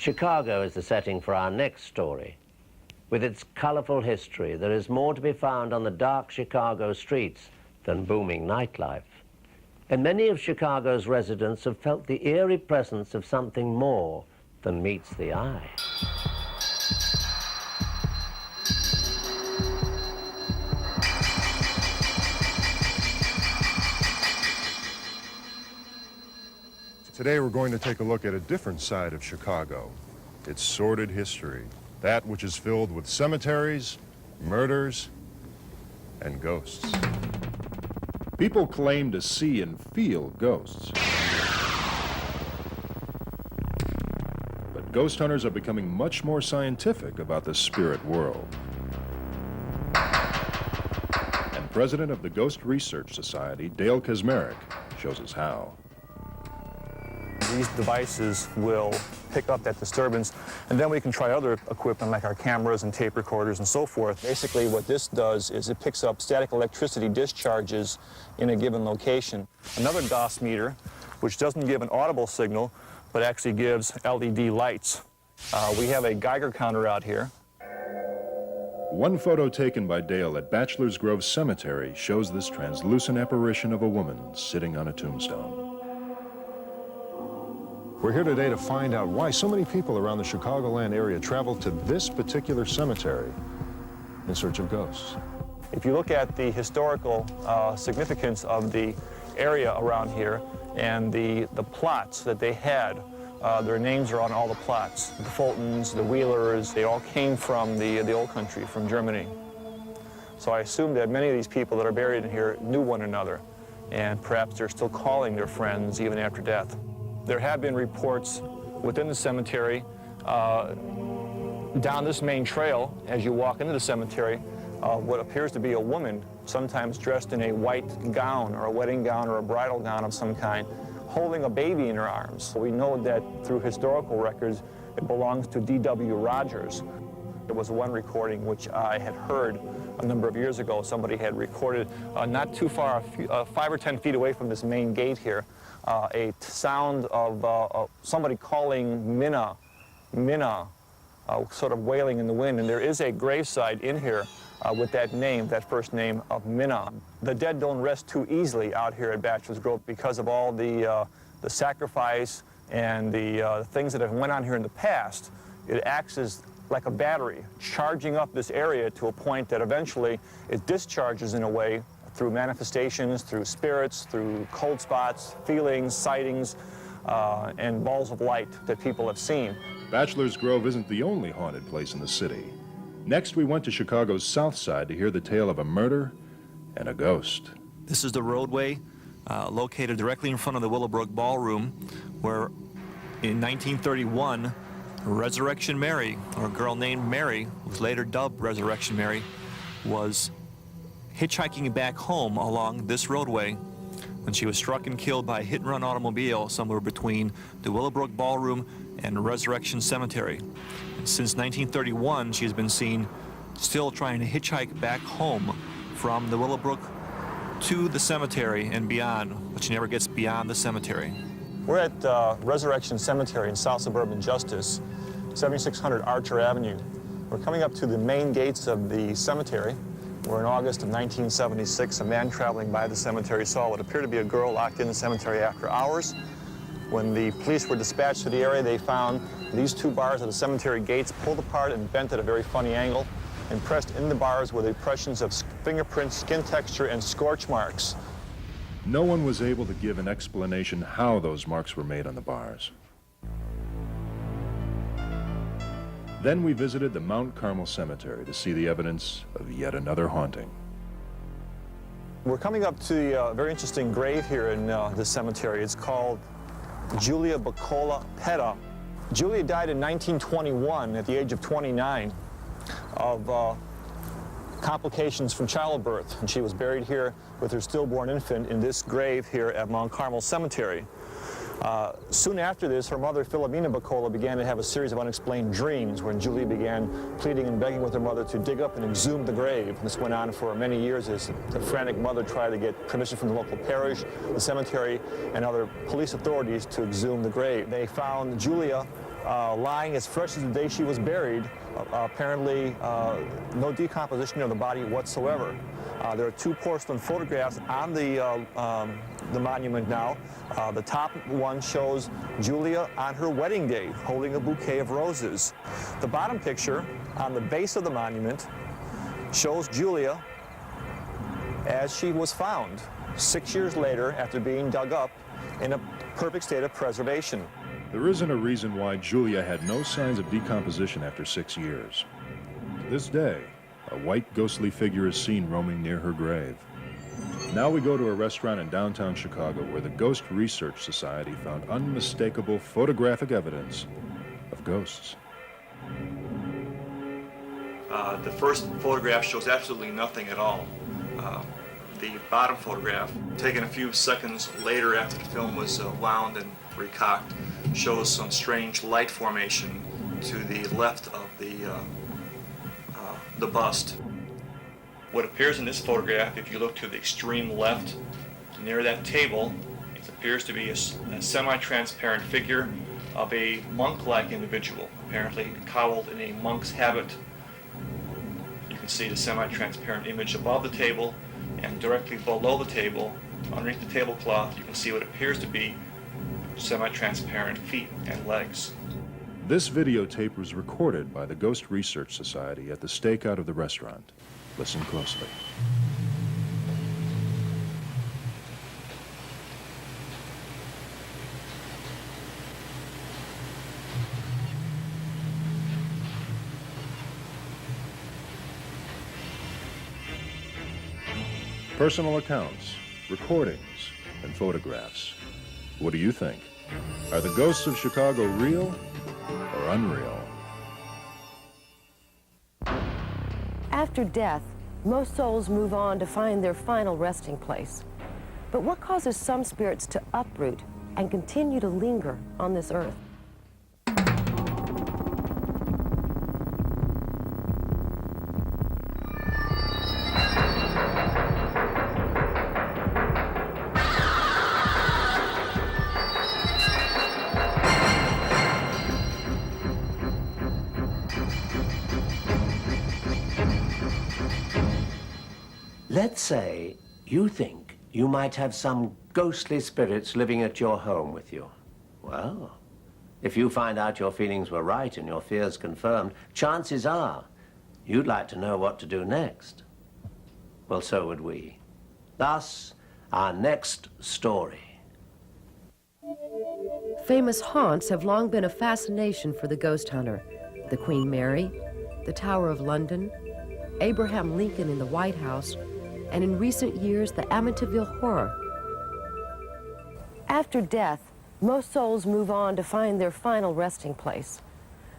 Chicago is the setting for our next story. With its colorful history, there is more to be found on the dark Chicago streets than booming nightlife. And many of Chicago's residents have felt the eerie presence of something more than meets the eye. Today we're going to take a look at a different side of Chicago, its sordid history, that which is filled with cemeteries, murders, and ghosts. People claim to see and feel ghosts. But ghost hunters are becoming much more scientific about the spirit world. And president of the Ghost Research Society, Dale Kaczmarek, shows us how. These devices will pick up that disturbance, and then we can try other equipment like our cameras and tape recorders and so forth. Basically what this does is it picks up static electricity discharges in a given location. Another DOS meter, which doesn't give an audible signal, but actually gives LED lights. We have a Geiger counter out here. One photo taken by Dale at Bachelors Grove Cemetery shows this translucent apparition of a woman sitting on a tombstone. We're here today to find out why so many people around the Chicagoland area travel to this particular cemetery in search of ghosts. If you look at the historical significance of the area around here and the plots that they had, their names are on all the plots. The Fultons, the Wheelers, they all came from the old country, from Germany. So I assume that many of these people that are buried in here knew one another, and perhaps they're still calling their friends even after death. There have been reports within the cemetery, down this main trail, as you walk into the cemetery, what appears to be a woman, sometimes dressed in a white gown or a wedding gown or a bridal gown of some kind, holding a baby in her arms. We know that through historical records, it belongs to D.W. Rogers. There was one recording which I had heard a number of years ago. Somebody had recorded not too far, 5 or 10 feet away from this main gate here, a sound of somebody calling Minna, Minna, sort of wailing in the wind. And there is a graveside in here with that name, that first name of Minna. The dead don't rest too easily out here at Bachelors Grove because of all the sacrifice and the things that have went on here in the past. It acts as like a battery, charging up this area to a point that eventually it discharges in a way through manifestations, through spirits, through cold spots, feelings, sightings, and balls of light that people have seen. Bachelors Grove isn't the only haunted place in the city. Next, we went to Chicago's South Side to hear the tale of a murder and a ghost. This is the roadway located directly in front of the Willowbrook Ballroom, where in 1931, Resurrection Mary, or a girl named Mary, who was later dubbed Resurrection Mary, was hitchhiking back home along this roadway when she was struck and killed by a hit-and-run automobile somewhere between the Willowbrook Ballroom and Resurrection Cemetery. And since 1931, she has been seen still trying to hitchhike back home from the Willowbrook to the cemetery and beyond, but she never gets beyond the cemetery. We're at Resurrection Cemetery in South Suburban Justice, 7600 Archer Avenue. We're coming up to the main gates of the cemetery. We're in August of 1976. A man traveling by the cemetery saw what appeared to be a girl locked in the cemetery after hours. When the police were dispatched to the area, they found these two bars of the cemetery gates pulled apart and bent at a very funny angle. And pressed in the bars were the impressions of fingerprints, skin texture, and scorch marks. No one was able to give an explanation how those marks were made on the bars. Then we visited the Mount Carmel Cemetery to see the evidence of yet another haunting. We're coming up to a very interesting grave here in this cemetery. It's called Julia Bacola Petta. Julia died in 1921 at the age of 29 of complications from childbirth, and she was buried here with her stillborn infant in this grave here at Mount Carmel Cemetery. Soon after this, her mother, Philomena Bacola, began to have a series of unexplained dreams when Julia began pleading and begging with her mother to dig up and exhume the grave. This went on for many years as the frantic mother tried to get permission from the local parish, the cemetery, and other police authorities to exhume the grave. They found Julia lying as fresh as the day she was buried, apparently no decomposition of the body whatsoever. There are two porcelain photographs on the monument now. The top one shows Julia on her wedding day holding a bouquet of roses. The bottom picture on the base of the monument shows Julia as she was found 6 years later after being dug up in a perfect state of preservation. There isn't a reason why Julia had no signs of decomposition after 6 years. To this day, a white ghostly figure is seen roaming near her grave. Now we go to a restaurant in downtown Chicago where the Ghost Research Society found unmistakable photographic evidence of ghosts. The first photograph shows absolutely nothing at all. The bottom photograph, taken a few seconds later after the film was wound and recocked, shows some strange light formation to the left of the bust. What appears in this photograph, if you look to the extreme left, near that table, it appears to be a semi-transparent figure of a monk-like individual, apparently cowled in a monk's habit. You can see the semi-transparent image above the table, and directly below the table, underneath the tablecloth, you can see what appears to be semi-transparent feet and legs. This videotape was recorded by the Ghost Research Society at the stakeout of the restaurant. Listen closely. Personal accounts, recordings, and photographs. What do you think? Are the ghosts of Chicago real or unreal? After death, most souls move on to find their final resting place. But what causes some spirits to uproot and continue to linger on this earth? Let's say you think you might have some ghostly spirits living at your home with you. Well, if you find out your feelings were right and your fears confirmed, chances are you'd like to know what to do next. Well, so would we. Thus, our next story. Famous haunts have long been a fascination for the ghost hunter. The Queen Mary, the Tower of London, Abraham Lincoln in the White House, and in recent years, the Amityville Horror. After death, most souls move on to find their final resting place.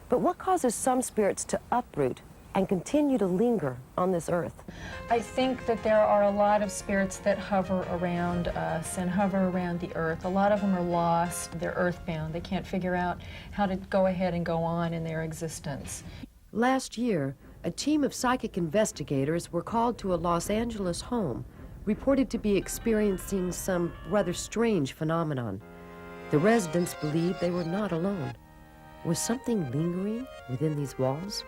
But what causes some spirits to uproot and continue to linger on this earth? I think that there are a lot of spirits that hover around us and hover around the earth. A lot of them are lost, they're earthbound. They can't figure out how to go ahead and go on in their existence. Last year, a team of psychic investigators were called to a Los Angeles home, reported to be experiencing some rather strange phenomenon. The residents believed they were not alone. Was something lingering within these walls?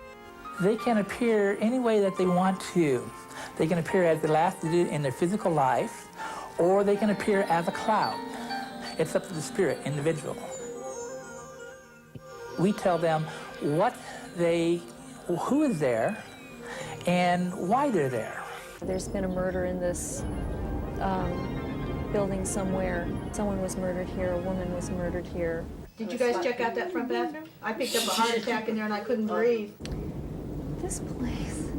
They can appear any way that they want to. They can appear as the last did in their physical life, or they can appear as a cloud. It's up to the spirit, individual. We tell them who is there and why they're there. There's been a murder in this building somewhere. Someone was murdered here, a woman was murdered here. Did you guys check out that front bathroom? I picked up a heart attack in there and I couldn't breathe. This place,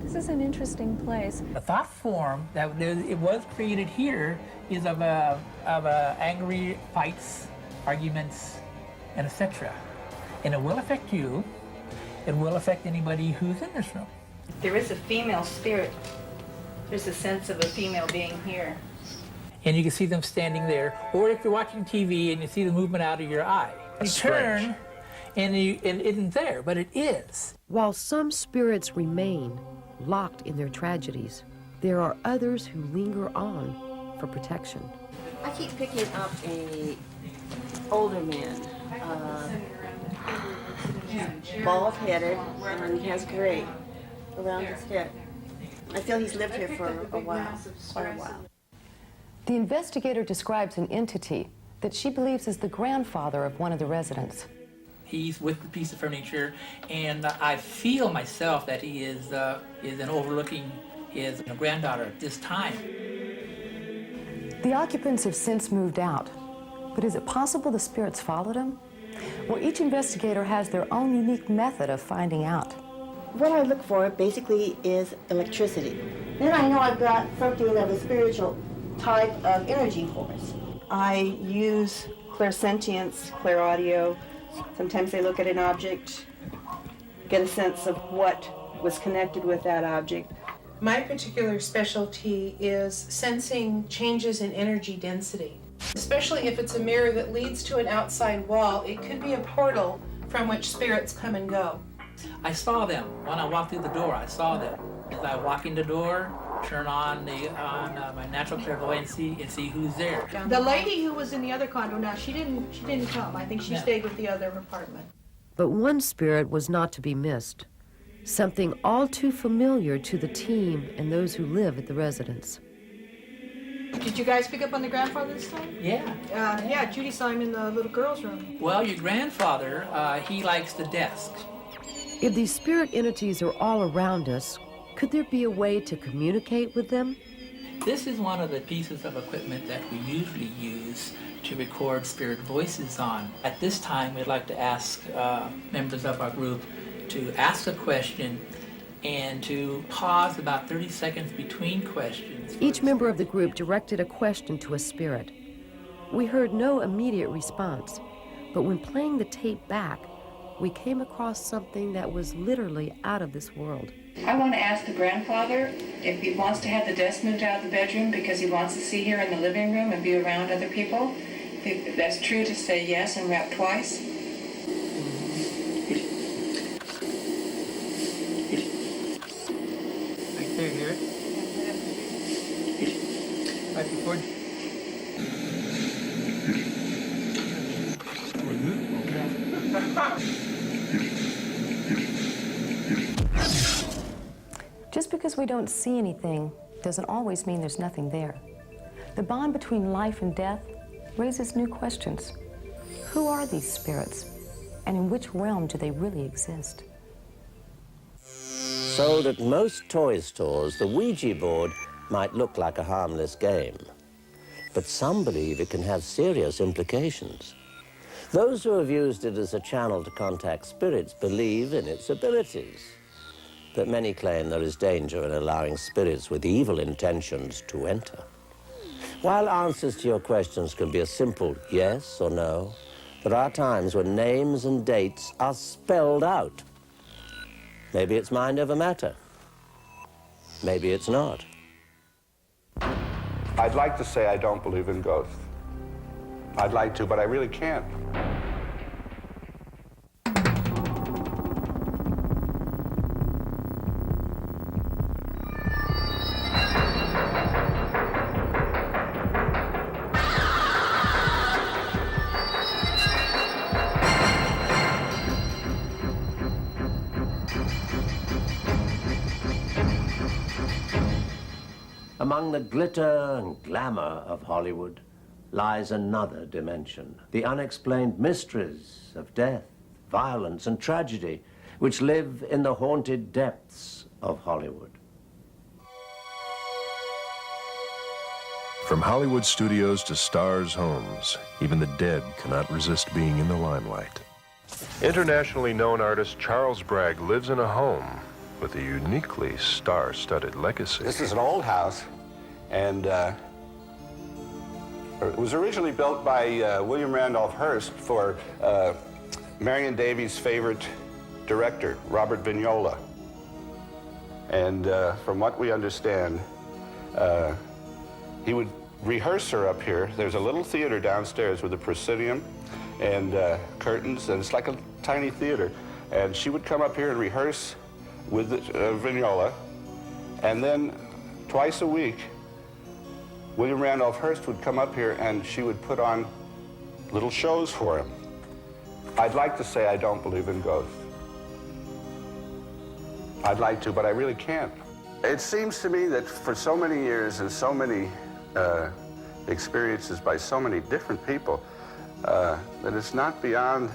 this is an interesting place. The thought form that it was created here is of angry fights, arguments, and etc. And it will affect you. It will affect anybody who's in this room. There is a female spirit. There's a sense of a female being here. And you can see them standing there, or if you're watching TV and you see the movement out of your eye. You turn, and it isn't there, but it is. While some spirits remain locked in their tragedies, there are others who linger on for protection. I keep picking up a older man, bald-headed, and he has gray around his head. I feel he's lived here for a while, quite a while. The investigator describes an entity that she believes is the grandfather of one of the residents. He's with the piece of furniture, and I feel myself that he is an overlooking his granddaughter at this time. The occupants have since moved out, but is it possible the spirits followed him? Well, each investigator has their own unique method of finding out. What I look for basically is electricity. Then I know I've got something of a spiritual type of energy force. I use clairsentience, clairaudio. Sometimes I look at an object, get a sense of what was connected with that object. My particular specialty is sensing changes in energy density. Especially if it's a mirror that leads to an outside wall, it could be a portal from which spirits come and go. I saw them when I walked through the door. I saw them as I walk in the door, turn on my natural clairvoyancy and see who's there. The lady who was in the other condo now, she didn't come. I think she stayed with the other apartment. But one spirit was not to be missed. Something all too familiar to the team and those who live at the residence. Did you guys pick up on the grandfather this time? Yeah. Yeah, Judy saw him in the little girl's room. Well, your grandfather, he likes the desk. If these spirit entities are all around us, could there be a way to communicate with them? This is one of the pieces of equipment that we usually use to record spirit voices on. At this time, we'd like to ask members of our group to ask a question and to pause about 30 seconds between questions. Each member of the group directed a question to a spirit. We heard no immediate response, but when playing the tape back, we came across something that was literally out of this world. I want to ask the grandfather if he wants to have the desk moved out of the bedroom because he wants to see here in the living room and be around other people. If that's true, to say yes and rap twice. Right there, hear it? Right before. Just because we don't see anything doesn't always mean there's nothing there. The bond between life and death raises new questions. Who are these spirits? And in which realm do they really exist? Sold at most toy stores, the Ouija board might look like a harmless game. But some believe it can have serious implications. Those who have used it as a channel to contact spirits believe in its abilities. But many claim there is danger in allowing spirits with evil intentions to enter. While answers to your questions can be a simple yes or no, there are times when names and dates are spelled out. Maybe it's mind over matter. Maybe it's not. I'd like to say I don't believe in ghosts. I'd like to, but I really can't. Among the glitter and glamour of Hollywood lies another dimension, the unexplained mysteries of death, violence, and tragedy which live in the haunted depths of Hollywood. From Hollywood studios to stars' homes, even the dead cannot resist being in the limelight. Internationally known artist Charles Bragg lives in a home with a uniquely star-studded legacy. This is an old house, and it was originally built by William Randolph Hearst for Marion Davies' favorite director, Robert Vignola. And from what we understand, he would rehearse her up here. There's a little theater downstairs with a proscenium and curtains, and it's like a tiny theater. And she would come up here and rehearse with Vignola, and then twice a week, William Randolph Hearst would come up here and she would put on little shows for him. I'd like to say I don't believe in ghosts. I'd like to, but I really can't. It seems to me that for so many years and so many experiences by so many different people, that it's not beyond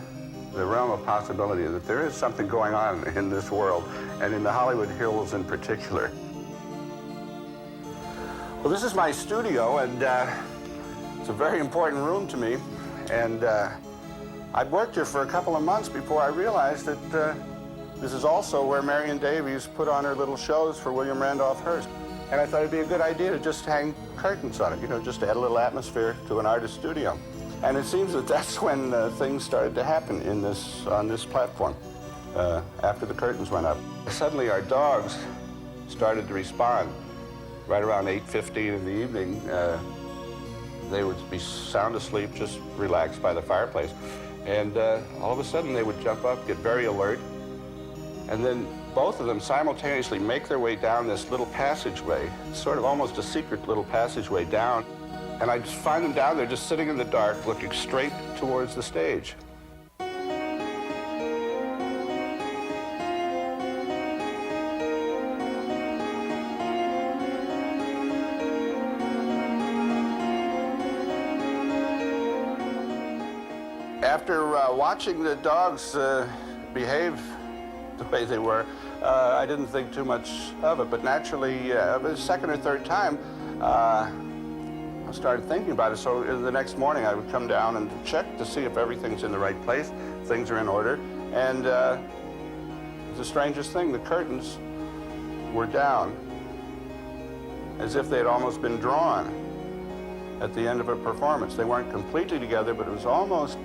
the realm of possibility that there is something going on in this world, and in the Hollywood Hills in particular. Well, this is my studio, and it's a very important room to me, and I'd worked here for a couple of months before I realized that this is also where Marion Davies put on her little shows for William Randolph Hearst. And I thought it'd be a good idea to just hang curtains on it, you know, just to add a little atmosphere to an artist's studio. And it seems that that's when things started to happen on this platform, after the curtains went up. Suddenly our dogs started to respond. Right around 8:15 in the evening, they would be sound asleep, just relaxed by the fireplace. And all of a sudden they would jump up, get very alert, and then both of them simultaneously make their way down this little passageway, sort of almost a secret little passageway down. And I just find them down there just sitting in the dark, looking straight towards the stage. After watching the dogs behave the way they were, I didn't think too much of it, but naturally, the second or third time, I started thinking about it. So the next morning I would come down and check to see if everything's in the right place, things are in order, and the strangest thing, the curtains were down, as if they'd almost been drawn at the end of a performance. They weren't completely together, but it was almost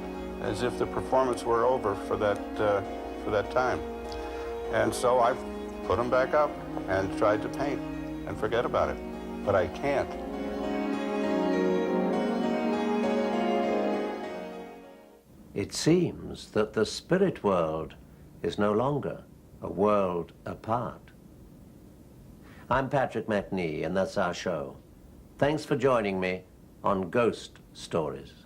as if the performance were over for that time. And so I've put them back up and tried to paint and forget about it, but I can't. It seems that the spirit world is no longer a world apart. I'm Patrick McNee, and that's our show. Thanks for joining me on Ghost Stories.